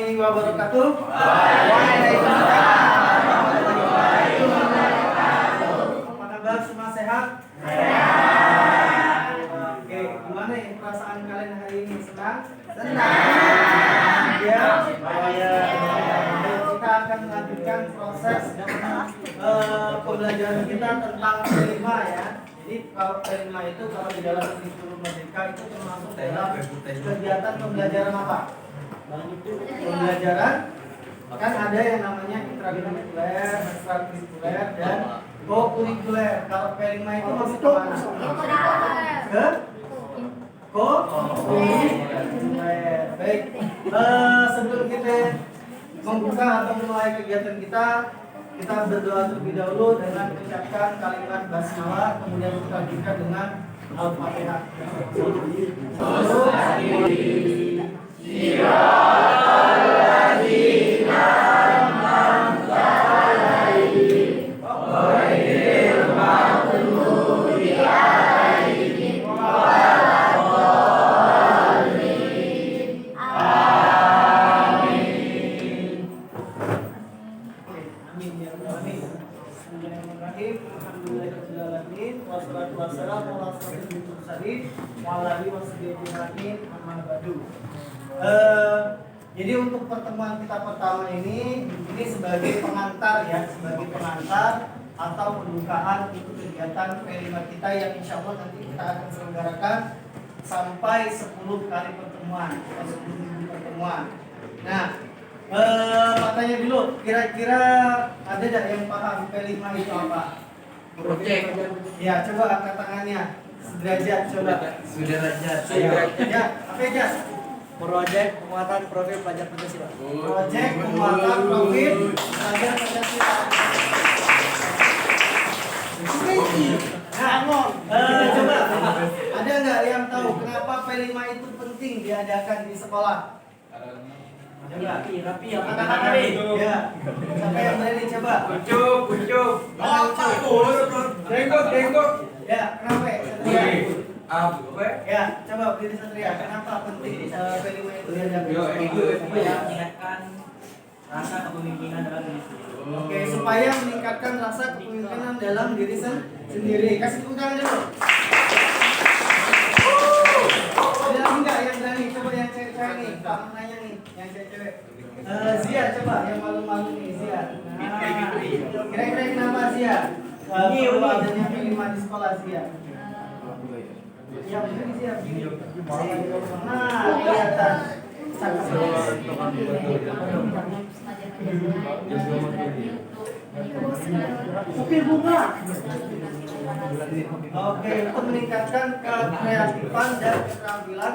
warahmatullahi wabarakatuh. Waalaikumsalam warahmatullahi wabarakatuh. Apa kabar, semua sehat? Oke, gimana ya perasaan kalian hari ini? Senang? Senang. Ya, kita akan melanjutkan proses pembelajaran kita tentang P5 ya. Jadi kalau P5 itu kalau di dalam kurikulum Merdeka itu termasuk dalam kegiatan pembelajaran apa? Pembelajaran kan ada yang namanya intrakurikuler, ekstrakurikuler dan kokurikuler. Kalau P5 itu masuk ke mana? Ke kokurikuler. Baik. Sebelum kita membuka atau memulai kegiatan kita berdoa terlebih dahulu dengan mengucapkan kalimat basmalah, kemudian kita lanjutkan dengan Al-Fatihah. Jadi untuk pertemuan kita pertama ini sebagai pengantar ya, sebagai pengantar atau pembukaan untuk kegiatan P5 kita yang insya Allah nanti kita akan selenggarakan sampai 10 kali pertemuan atau 10 pertemuan. Nah, tanya dulu, kira-kira ada tidak yang paham P5 itu apa? Project. Ya, coba angkat tangannya. Sederajat coba. Sederajat. Ya, apa aja? Proyek penguatan profil pelajar Pancasila. Proyek penguatan profil pelajar Pancasila. Nah, coba ada nggak yang tahu kenapa P5 itu penting diadakan di sekolah? Rapi ya. Kata-kata nih. Ya. Siapa yang berani coba? Kucuk. Dengkok. Ya, kenapa? Satria. Ya, coba berdiri Satria. Kenapa penting P5 itu diadakan? Supaya meningkatkan rasa kepemimpinan dalam diri sendiri. Oke, supaya meningkatkan rasa kepemimpinan dalam diri sendiri. Kasih tepuk tangan dulu. Ada lagi nggak yang berani? Coba yang cewek-cewek nih. Pak nanya nih, yang cewek-cewek. Zia coba, yang malu-malu nih Zia. Nah, kira-kira kenapa Zia? Perlu adanya P5 di sekolah Zia. Ya, begini Zia. Nah, kelihatan. Supir bunga. Oke, untuk meningkatkan kreatifan dan keterampilan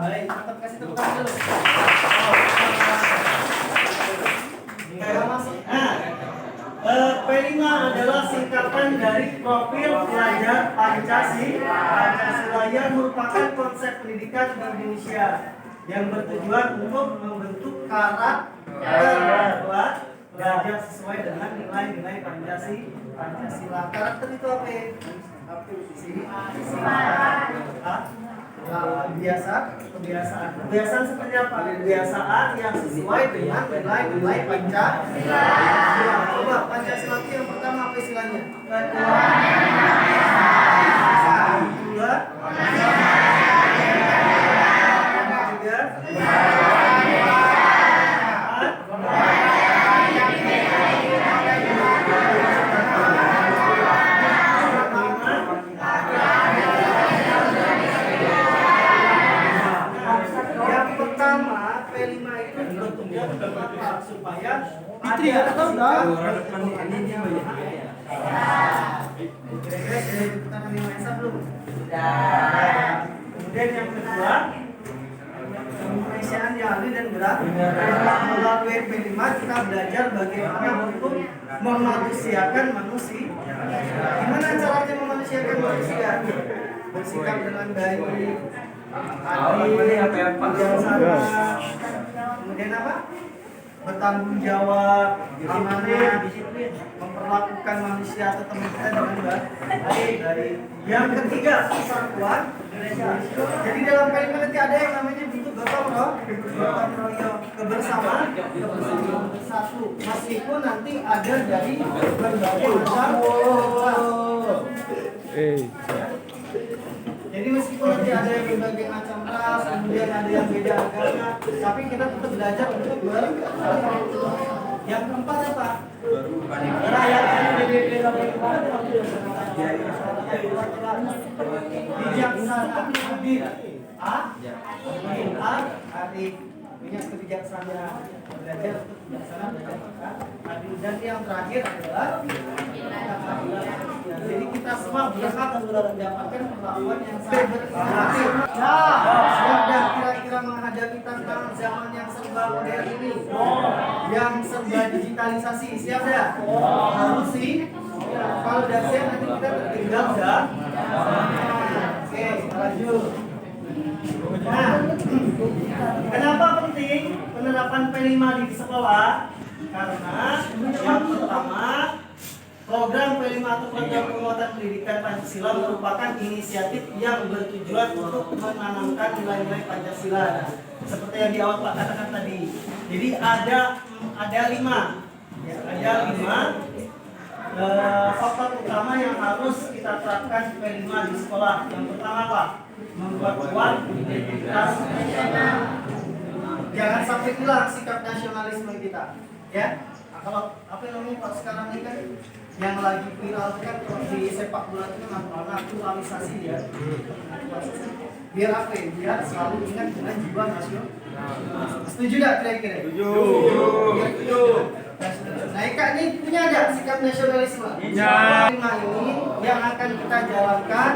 baik, tetap kasih tepuk tangan dulu. P5 adalah singkatan dari profil pelajar Pancasila. Pancasila yang merupakan konsep pendidikan di Indonesia yang bertujuan untuk membentuk karakter belajar sesuai dengan nilai-nilai Pancasila. Karakter itu apa ya? Kebiasaan seperti apa? Kebiasaan yang sesuai dengan nilai-nilai Pancasila. Coba Pancasila itu yang pertama apa istilahnya? Kedua, supaya kira-kira sudah kita akan dimana belum? Kemudian yang kedua, pengisian yang adil dan berat. Melalui P5 kita belajar bagaimana untuk memanusiakan manusia. Gimana caranya memanusiakan manusia? Bersikap dengan baik, adil, bijaksana. Kemudian apa? Bertanggung jawab, amanah, disiplin, memperlakukan manusia atau teman kita dengan baik. Yang ketiga, persatuan. Jadi dalam kalimat nanti ada yang namanya bentuk gotong royong, kebersamaan bersatu. Meskipun nanti ada dari berbagai macam ras. Jadi meskipun nanti ada yang berbagai macam ras, kemudian ada yang beda agama, tapi kita tetap belajar untuk bersatu. Yang keempat apa? Bijaksana, adil. Adil. Punya kebijaksanaan, belajar untuk bijaksana, belajar adil. Dan yang terakhir adalah jadi kita semua berhak untuk mendapatkan perlakuan yang sama. Ya, siap dah kira-kira menghadapi tantangan zaman yang serba modern ini, yang serba digitalisasi. Siap dah? Harus sih. Kalau udah siap nanti kita tertinggal dah. Oke, lanjut. Nah, kenapa penting penerapan P5 di sekolah? Karena yang pertama, program P5 atau program penguatan pendidikan Pancasila merupakan inisiatif yang bertujuan untuk menanamkan nilai-nilai Pancasila. Seperti yang di awal Pak katakan tadi. Jadi ada lima faktor utama yang harus kita terapkan di P5 di sekolah. Yang pertama Pak, memperkuat identitas nasional. Jangan sampai hilang sikap nasionalisme kita, ya. Nah, kalau apa namanya Pak sekarang ini kan yang lagi viral kan di sepak bola itu naturalisasi ya. Biar apa ya? Biar selalu ingat dengan jiwa nasional. Setuju tidak kira-kira? Setuju. Nah, Eka ini punya ada sikap nasionalisme. Iya. Tema ini yang akan kita jalankan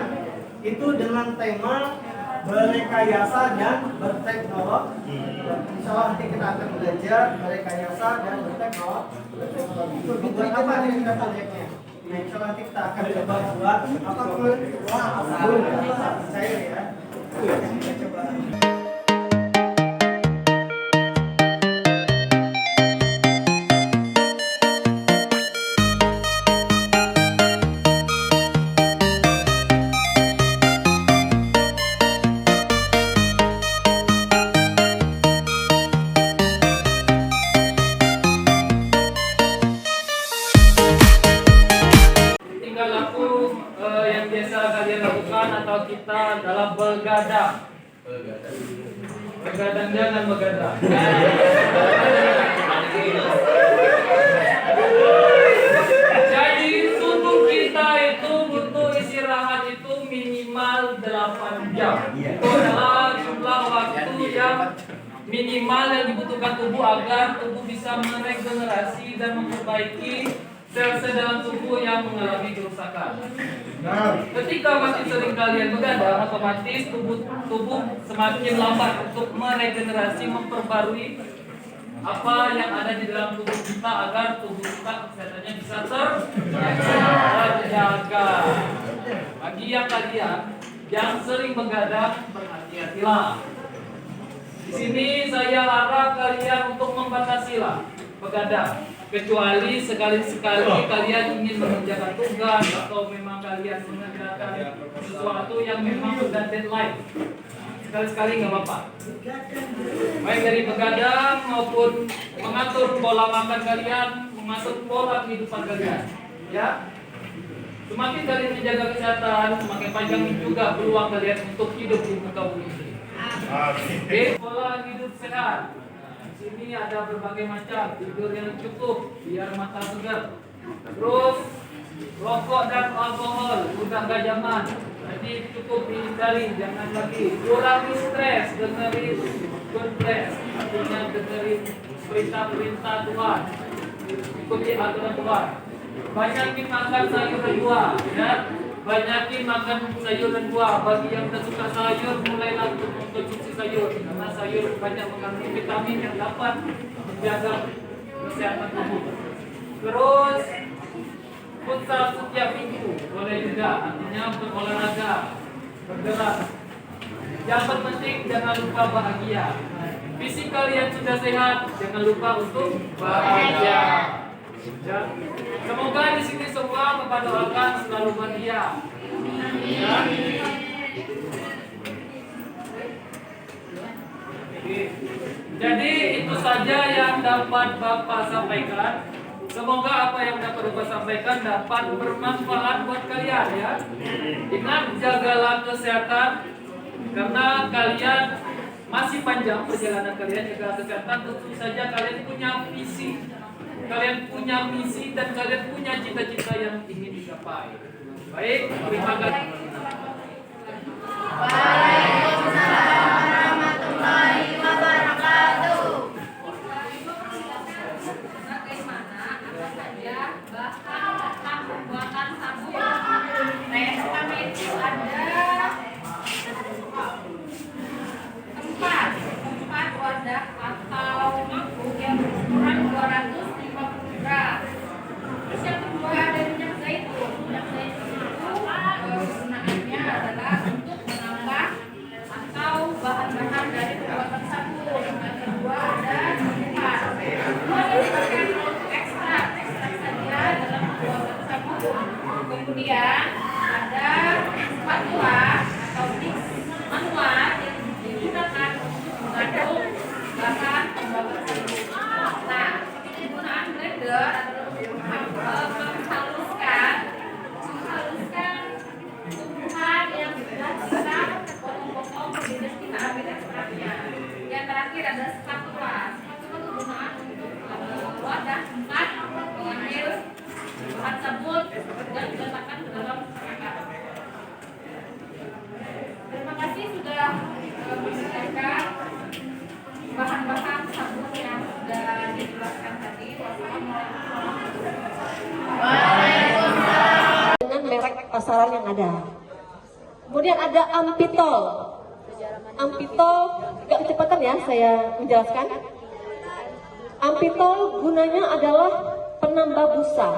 itu dengan tema berekayasa dan berteknologi. Insya Allah nanti kita akan belajar berekayasa dan berteknologi. Buat apa nih kita proyeknya? Nah, insya Allah nanti kita akan coba buat apa pun. Saya ya. Kita coba. Yang biasa kalian lakukan atau kita dalam begadang. Begadang jangan begadang. Jadi tubuh kita itu butuh istirahat itu minimal 8 jam. Itu adalah jumlah waktu yang minimal yang dibutuhkan tubuh agar tubuh bisa meregenerasi dan memperbaiki sel-sel dalam tubuh yang mengalami kerusakan. Ketika masih sering kalian begadang, otomatis tubuh semakin lambat untuk meregenerasi, memperbarui apa yang ada di dalam tubuh kita agar tubuh kita kesehatannya bisa terjaga. Bagi yang kalian yang sering begadang, berhati-hatilah. Di sini saya harap kalian untuk membatasilah begadang. Kecuali sekali-sekali kalian ingin mengerjakan tugas atau memang kalian mengerjakan sesuatu yang memang sudah deadline. Sekali-sekali nggak apa-apa. Baik dari begadang maupun mengatur pola makan kalian, mengatur pola kehidupan kalian. Ya. Semakin kalian menjaga kesehatan, semakin panjang juga peluang kalian untuk hidup di muka bumi ini. Oke, pola hidup sehat. Sini ada berbagai macam, tidur yang cukup biar mata segar. Terus rokok dan alkohol udah gak zaman, jadi cukup dihindari, jangan lagi. Kurangi stres, dengerin good rest, artinya dengerin perintah-perintah Tuhan, ikuti aturan Tuhan. Banyakin makan sayur dan buah, ya. Banyakin makan sayur dan buah. Bagi yang tak suka sayur, mulailah untuk mengkonsumsi sayur, karena sayur banyak mengandung vitamin yang dapat menjaga kesehatan tubuh. Terus futsal setiap minggu boleh juga, artinya berolahraga, bergerak. Yang terpenting jangan lupa bahagia. Fisik kalian sudah sehat, jangan lupa untuk bahagia. Ya. Semoga di sini semua Bapak doakan selalu bahagia. Ya. Jadi itu saja yang dapat Bapak sampaikan. Semoga apa yang dapat Bapak sampaikan dapat bermanfaat buat kalian ya. Ingat, jagalah kesehatan karena kalian masih panjang perjalanan kalian. Jaga kesehatan, tentu saja kalian punya visi, kalian punya misi, dan kalian punya cita-cita yang ingin dicapai. Baik, terima kasih. Waalaikumsalam warahmatullahi wabarakatuh. Bagaimana apa saja bahan datang pembuatan sabun? Reaksi kami itu ada empat wadah atau mangkuk yang berukuran 250 gram. Terus yang kedua ada minyak zaitun. Minyak zaitun itu kegunaannya adalah untuk menambah atau bahan-bahan dari pembuatan sabun. Yang kedua ada coklat. Kedua disebutkan untuk ekstrak saja dalam pembuatan sabun. Kemudian ada spatula atau mix manual yang digunakan untuk mengaduk bahan pembuatan sabun. Nah, penggunaan blender adalah menghaluskan tumbuhan yang sudah kita potong-potong kemudian kita ambil ekstraknya. Yang terakhir ada spatula. Spatula kegunaan untuk wadah tempat mengambil bahan sabun dan diletakkan ke dalam perangkat. Terima kasih sudah mendengarkan bahan-bahan sabun yang sudah dijelaskan tadi. Waalaikumsalam. Dengan merek pasaran yang ada. Kemudian ada Ampitol. Ampitol, agak kecepatan ya saya menjelaskan. Ampitol gunanya adalah penambah busa,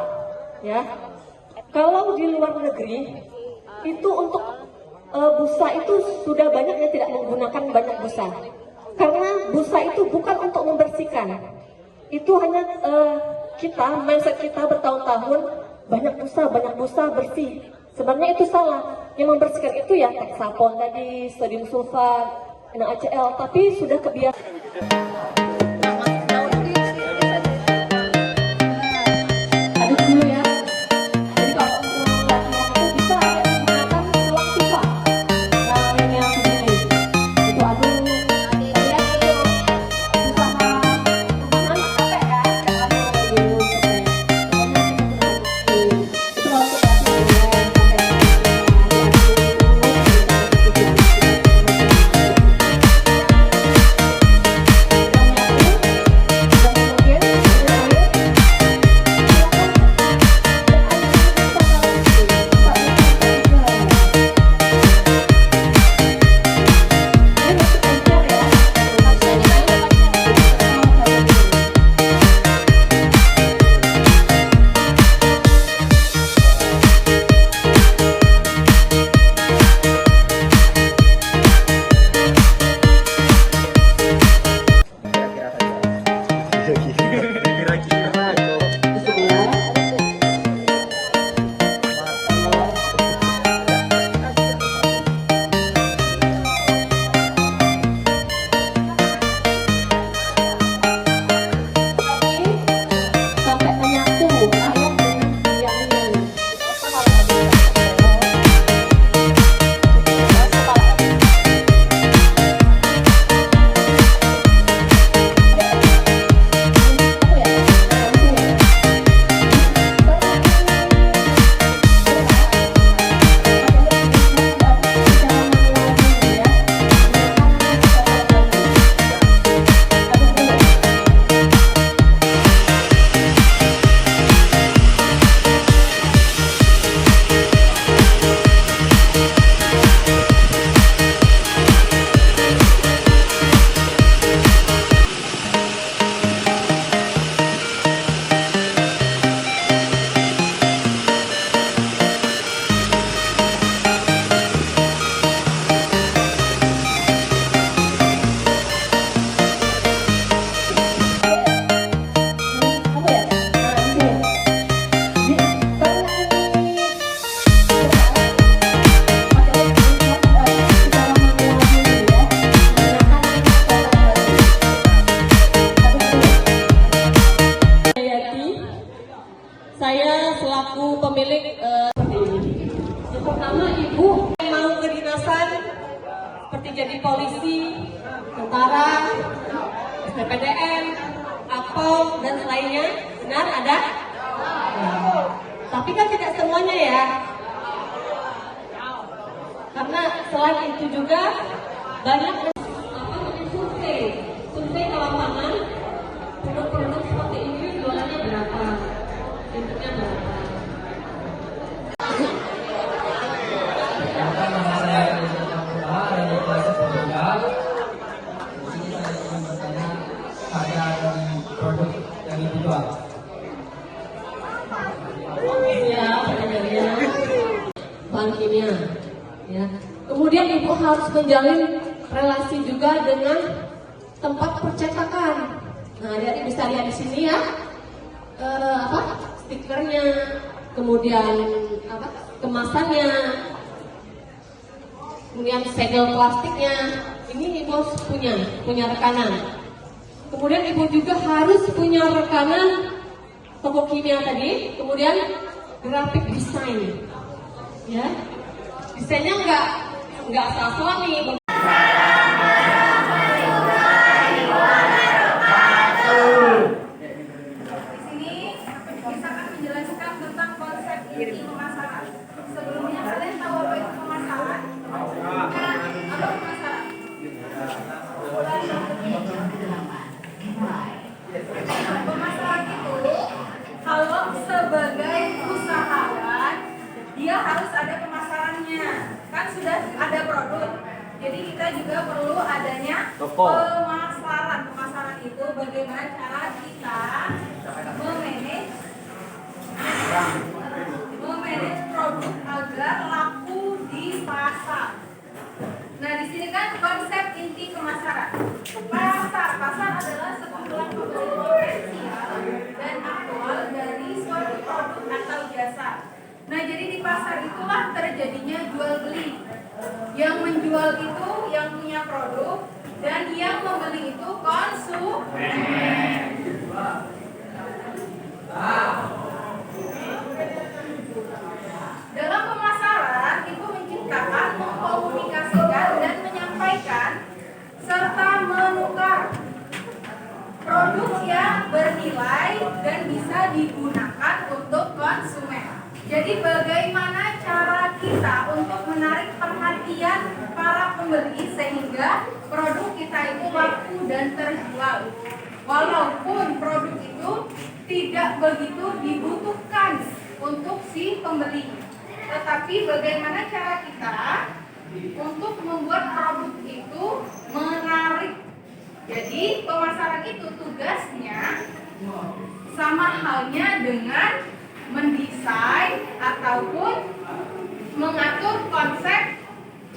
ya. Kalau di luar negeri itu untuk busa itu sudah banyak yang tidak menggunakan banyak busa. Karena busa itu bukan untuk membersihkan. Itu hanya mindset kita bertahun-tahun banyak busa bersih. Sebenarnya itu salah. Yang membersihkan itu ya Texapon tadi, sodium sulfat, NaCl, tapi sudah kebiasaan. Aduk dulu ya. Jadi kalau untuk laki-laki itu bisa menggunakan tulang pipa. Yang ini aku ini. Itu aduk. Kalian itu bersama teman capek ya. Jangan dulu capek. Itu kalau kita selaku pemilik seperti ini. Yang pertama, ibu yang mau kedinasan seperti jadi polisi, tentara, SPPDN, Akpol dan lainnya, benar ada? Tapi kan tidak semuanya ya. Karena selain itu juga banyak survei ke lapangan, produk-produk seperti ini jualannya berapa, intinya berapa. Nama saya Rizal Pura dari kelas Portugal. Di sini saya ingin bertanya harga dari produk yang dijual. Ya, pertanyaannya bahan kimia. Ya. Kemudian ibu harus menjalin relasi juga dengan tempat percetakan. Nah, bisa lihat di sini ya, stikernya, kemudian kemasannya, kemudian segel plastiknya. Ini ibu harus punya rekanan. Kemudian ibu juga harus punya rekanan toko kimia tadi, kemudian grafik desain, ya. Desainnya nggak asal-asalan nih. Di sini kita akan menjelaskan tentang konsep inti pemasaran. Sebelumnya kalian tahu apa itu pemasaran? Apa pemasaran? Pemasaran itu kalau sebagai usahawan dia harus ada pemasarannya. Kan sudah ada produk. Jadi kita juga perlu adanya pemasaran. Pemasaran itu bagaimana cara kita memanage produk agar laku di pasar. Nah, di sini kan konsep inti pemasaran. Pasar adalah sekumpulan pembeli potensial dan aktual dari suatu produk atau jasa. Nah, jadi di pasar itulah terjadinya jual beli. Yang menjual itu yang punya produk dan yang membeli itu konsumen. Dalam pemasaran, itu menciptakan, mengkomunikasikan dan menyampaikan serta menukar produk yang bernilai dan bisa digunakan untuk konsumen. Jadi bagaimana cara kita untuk menarik perhatian para pembeli sehingga produk kita itu laku dan terjual. Walaupun produk itu tidak begitu dibutuhkan untuk si pembeli. Tetapi bagaimana cara kita untuk membuat produk itu menarik. Jadi pemasaran itu tugasnya sama halnya dengan mendesain ataupun mengatur konsep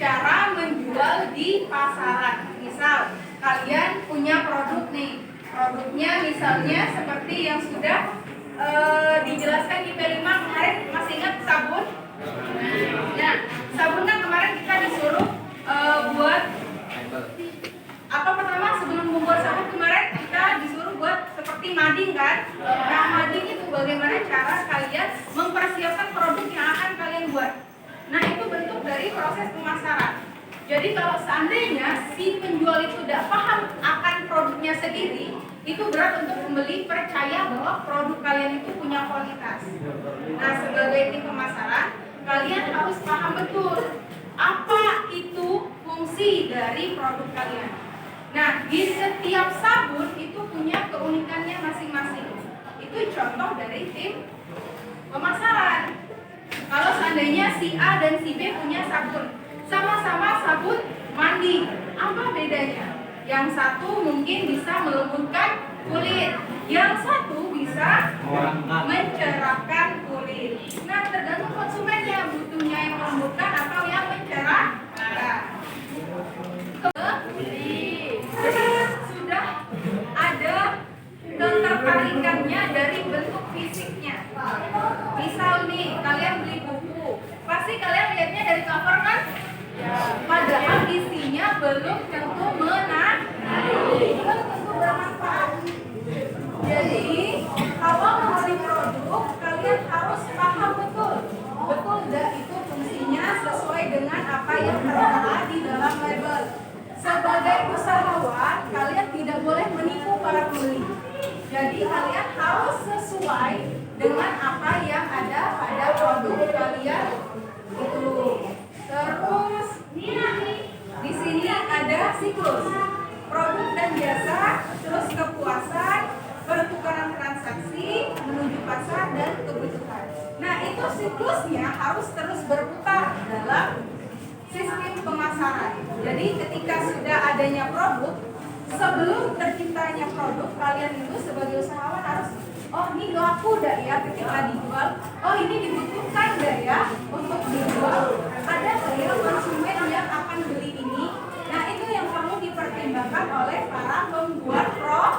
cara menjual di pasaran. Misal kalian punya produk nih, produknya misalnya seperti yang sudah dijelaskan di P5 kemarin, masih ingat sabun? Nah, sabun kan kemarin kita disuruh buat apa pertama sebelum membuat sabun kemarin kita disuruh buat seperti mading kan? Nah, mading itu bagaimana cara kalian mempersiapkan produk yang akan kalian buat. Nah, itu bentuk dari proses pemasaran. Jadi kalau seandainya si penjual itu tidak paham akan produknya sendiri, itu berat untuk pembeli percaya bahwa produk kalian itu punya kualitas. Nah, sebagai tim pemasaran, kalian harus paham betul apa itu fungsi dari produk kalian. Nah, di setiap sabun itu punya keunikannya masing-masing. Itu contoh dari tim pemasaran. Kalau seandainya si A dan si B punya sabun, sama-sama sabun mandi, apa bedanya? Yang satu mungkin bisa melembutkan kulit, yang satu bisa mencerahkan kulit. Nah, tergantung konsumennya butuhnya yang melembutkan atau yang mencerahkan. Jadi sudah ada ketertarikannya dari bentuk fisiknya. Misal nih, kalian beli buku, pasti kalian lihatnya dari cover kan? Ya. Padahal isinya belum tentu menarik, belum tentu bermanfaat. Jadi, kalau membeli produk, kalian harus paham usahawan, kalian tidak boleh menipu para pembeli. Jadi kalian harus sesuai dengan apa yang ada pada produk kalian itu. Terus di sini ada siklus produk dan jasa, terus kepuasan, pertukaran transaksi, menuju pasar dan kebutuhan. Nah, itu siklusnya harus terus berputar dalam sistem pemasaran. Jadi ketika sudah adanya produk, sebelum terciptanya produk, kalian itu sebagai usahawan harus, oh ini laku dah ya ketika dijual, oh ini dibutuhkan dah ya untuk dijual, ada dah ya konsumen yang akan beli ini. Nah, itu yang perlu dipertimbangkan oleh para pembuat produk.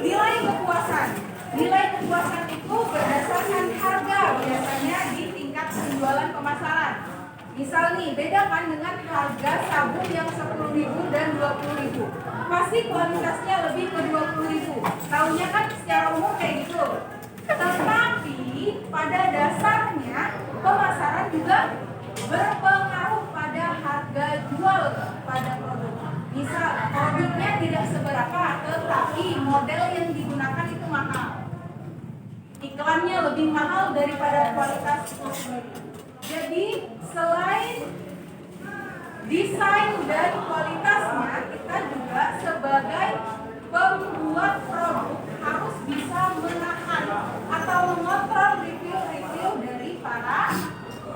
Nilai kepuasan. Nilai kepuasan itu berdasarkan harga biasanya di tingkat penjualan pemasaran. Misal nih, bedakan dengan harga sabun yang 10.000 dan 20.000. Pasti kualitasnya lebih ke 20.000. Tahunya kan secara umum kayak gitu. Tetapi pada dasarnya pemasaran juga berpengaruh pada harga jual pada produk. Misal produknya tidak seberapa, tetapi model yang digunakan itu mahal. Iklannya lebih mahal daripada kualitas itu sendiri. Jadi selain desain dan kualitasnya, kita juga sebagai pembuat produk harus bisa menahan atau mengontrol review-review dari para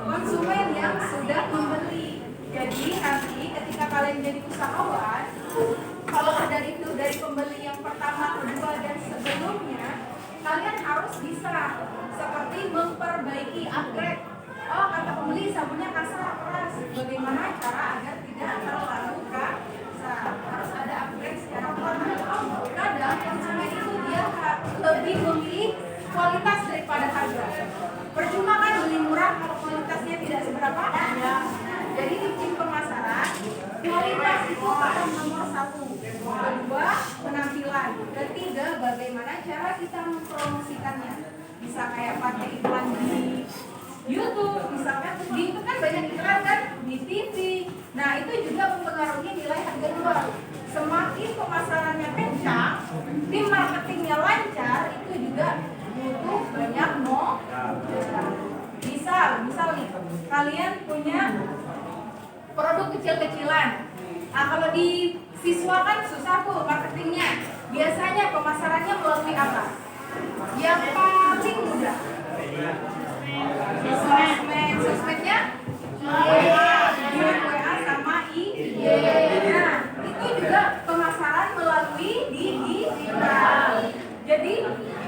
konsumen yang sudah membeli. Jadi nanti ketika kalian jadi usahawan, kalau ada review dari pembeli yang pertama, kedua, dan sebelumnya, kalian harus bisa seperti memperbaiki, upgrade. Oh, kata pembeli sabunnya kasar, keras. Bagaimana cara agar tidak terlalu kasar? Harus ada upgrade secara perlahan. Kadang konsumen itu dia lebih memilih kualitas daripada harga. Percuma kan beli murah kalau kualitasnya tidak seberapa? Ya. Jadi di tim pemasaran, kualitas itu akan nomor 1. Kedua, penampilan. Ketiga, bagaimana cara kita mempromosikannya. Bisa kayak pakai iklan di YouTube, misalkan di YouTube kan banyak iklan kan, di TV. Nah, itu juga mempengaruhi nilai harga jual. Semakin pemasarannya kencang, tim marketingnya lancar, itu juga butuh banyak modal. Misal nih, kalian punya produk kecil-kecilan. Nah, kalau di siswa kan susah tuh marketingnya. Biasanya pemasarannya melalui apa? Yang paling mudah. Sosmednya WA sama IG. Nah, itu juga pemasaran melalui digital. Jadi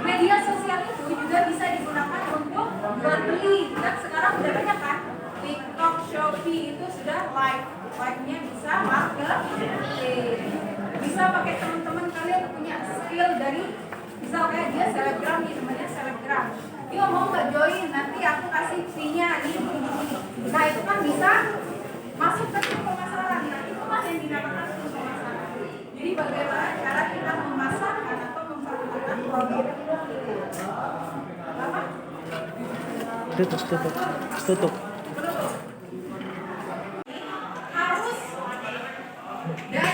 media sosial itu juga bisa digunakan untuk jual beli. Dan sekarang udah banyak kan, TikTok, Shopee itu sudah live-nya bisa marketing. Bisa pakai teman-teman kalian punya skill dari, misal kayak dia selebgram nih, temannya selebgram. Yo mau nggak join? Nanti aku kasih fee-nya ini. Nah, itu kan bisa masuk ke tim pemasaran. Nah, itu kan yang dinamakan tim pemasaran. Jadi bagaimana cara kita memasarkan atau memperkenalkan produk? Apa? Tutup. Harus dan